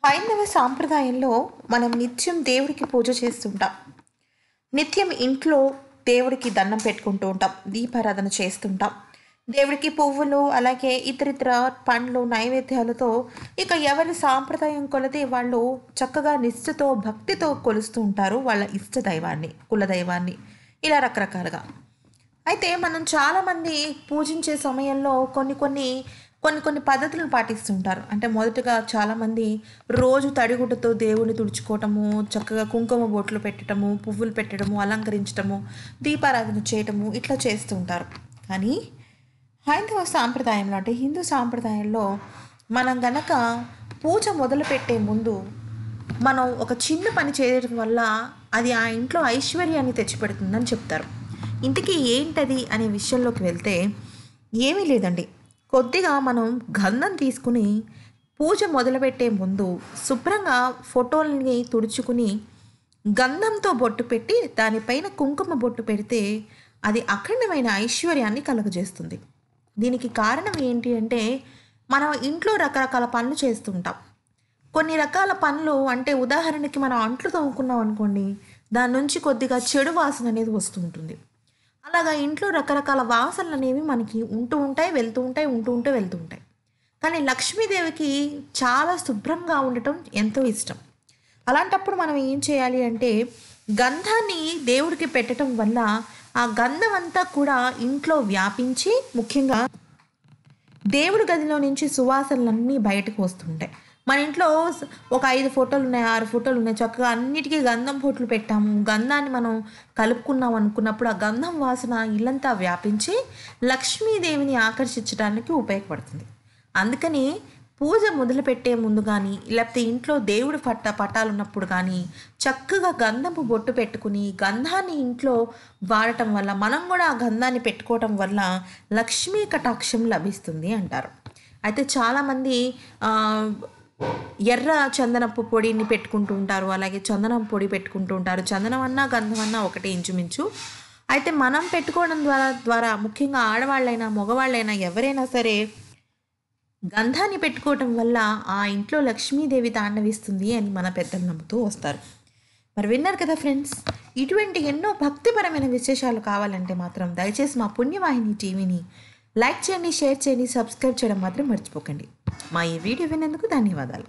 హైందవ సాంప్రదాయంలో మనం నిత్యం దేవుడికి పూజ చేస్తుంటాం. నిత్యం ఇంట్లో దేవుడికి దండం పెట్టుకుంటూ ఉంటాం. దీపారాధన చేస్తుంటాం. దేవుడికి పువ్వులు అలాగే ఇతరితర పండ్లు నైవేద్యాలతో ఇక ఎవరి సాంప్రదాయం కొలది వాళ్ళు చక్కగా నిష్ఠతో భక్తితో కొలుస్తూ ఉంటారు వాళ్ళ ఇష్ట దైవాన్ని, కులదైవాన్ని, ఇలా రకరకాలుగా. అయితే మనం చాలామంది పూజించే సమయంలో కొన్ని పద్ధతులను పాటిస్తుంటారు. అంటే మొదటగా చాలామంది రోజు తడిగుడ్డతో దేవుని తుడుచుకోవటము, చక్కగా కుంకుమ బొట్లు పెట్టడము, పువ్వులు పెట్టడము, అలంకరించడము, దీపారాధన చేయటము ఇట్లా చేస్తూ ఉంటారు. కానీ హైందవ సాంప్రదాయంలో అంటే హిందూ సాంప్రదాయంలో మనం గనక పూజ మొదలుపెట్టే ముందు మనం ఒక చిన్న పని చేయడం వల్ల అది ఆ ఇంట్లో ఐశ్వర్యాన్ని తెచ్చిపెడుతుందని చెప్తారు. ఇంతకీ ఏంటది అనే విషయంలోకి వెళ్తే ఏమీ లేదండి. కొద్దిగా మనం గంధం తీసుకుని పూజ మొదలుపెట్టే ముందు శుభ్రంగా ఫోటోల్ని తుడుచుకుని గంధంతో బొట్టు పెట్టి దానిపైన కుంకుమ బొట్టు పెడితే అది అఖండమైన ఐశ్వర్యాన్ని కలుగజేస్తుంది. దీనికి కారణం ఏంటి అంటే మనం ఇంట్లో రకరకాల పనులు చేస్తుంటాం. కొన్ని రకాల పనులు అంటే ఉదాహరణకి మనం అంట్లు తోముకున్నాం అనుకోండి, దాని నుంచి కొద్దిగా చెడు వాసన అనేది వస్తూ ఉంటుంది. అలాగా ఇంట్లో రకరకాల వాసనలు అనేవి మనకి ఉంటూ ఉంటాయి, వెళ్తూ ఉంటాయి. కానీ లక్ష్మీదేవికి చాలా శుభ్రంగా ఉండటం ఎంతో ఇష్టం. అలాంటప్పుడు మనం ఏం చేయాలి అంటే గంధాన్ని దేవుడికి పెట్టడం వల్ల ఆ గంధం అంతా కూడా ఇంట్లో వ్యాపించి ముఖ్యంగా దేవుడి గదిలో నుంచి సువాసనలన్నీ బయటకు వస్తుంటాయి. మన ఇంట్లో ఒక 5 ఫోటోలు ఉన్నాయి, 6 ఫోటోలు ఉన్నాయి, చక్కగా అన్నిటికీ గంధం బొట్లు పెట్టాము, గంధాన్ని మనం కలుపుకున్నాం అనుకున్నప్పుడు ఆ గంధం వాసన ఇల్లంతా వ్యాపించి లక్ష్మీదేవిని ఆకర్షించడానికి ఉపయోగపడుతుంది. అందుకని పూజ మొదలుపెట్టే ముందు కానీ లేకపోతే ఇంట్లో దేవుడి పటాలు ఉన్నప్పుడు కానీ చక్కగా గంధపు బొట్టు పెట్టుకుని గంధాన్ని ఇంట్లో వాడటం వల్ల మనం కూడా ఆ గంధాన్ని పెట్టుకోవటం వల్ల లక్ష్మీ కటాక్షం లభిస్తుంది అంటారు. అయితే చాలామంది ఎర్ర చందనపు పొడిని పెట్టుకుంటూ ఉంటారు, అలాగే చందనం పొడి పెట్టుకుంటూ ఉంటారు. చందనం అన్నా గంధం అన్నా ఒకటే ఇంచుమించు. అయితే మనం పెట్టుకోవడం ద్వారా ముఖ్యంగా ఆడవాళ్ళైనా మగవాళ్ళైనా ఎవరైనా సరే గంధాన్ని పెట్టుకోవటం వల్ల ఆ ఇంట్లో లక్ష్మీదేవి తాండవిస్తుంది అని మన పెద్దలు నమ్ముతూ వస్తారు. మరి విన్నారు కదా ఫ్రెండ్స్, ఇటువంటి ఎన్నో భక్తిపరమైన విశేషాలు కావాలంటే మాత్రం దయచేసి మా పుణ్యవాహిని టీవీని లైక్ చేయండి, షేర్ చేయండి, సబ్స్క్రైబ్ చేయడం మాత్రం మర్చిపోకండి. మా ఈ వీడియో విన్నందుకు ధన్యవాదాలు.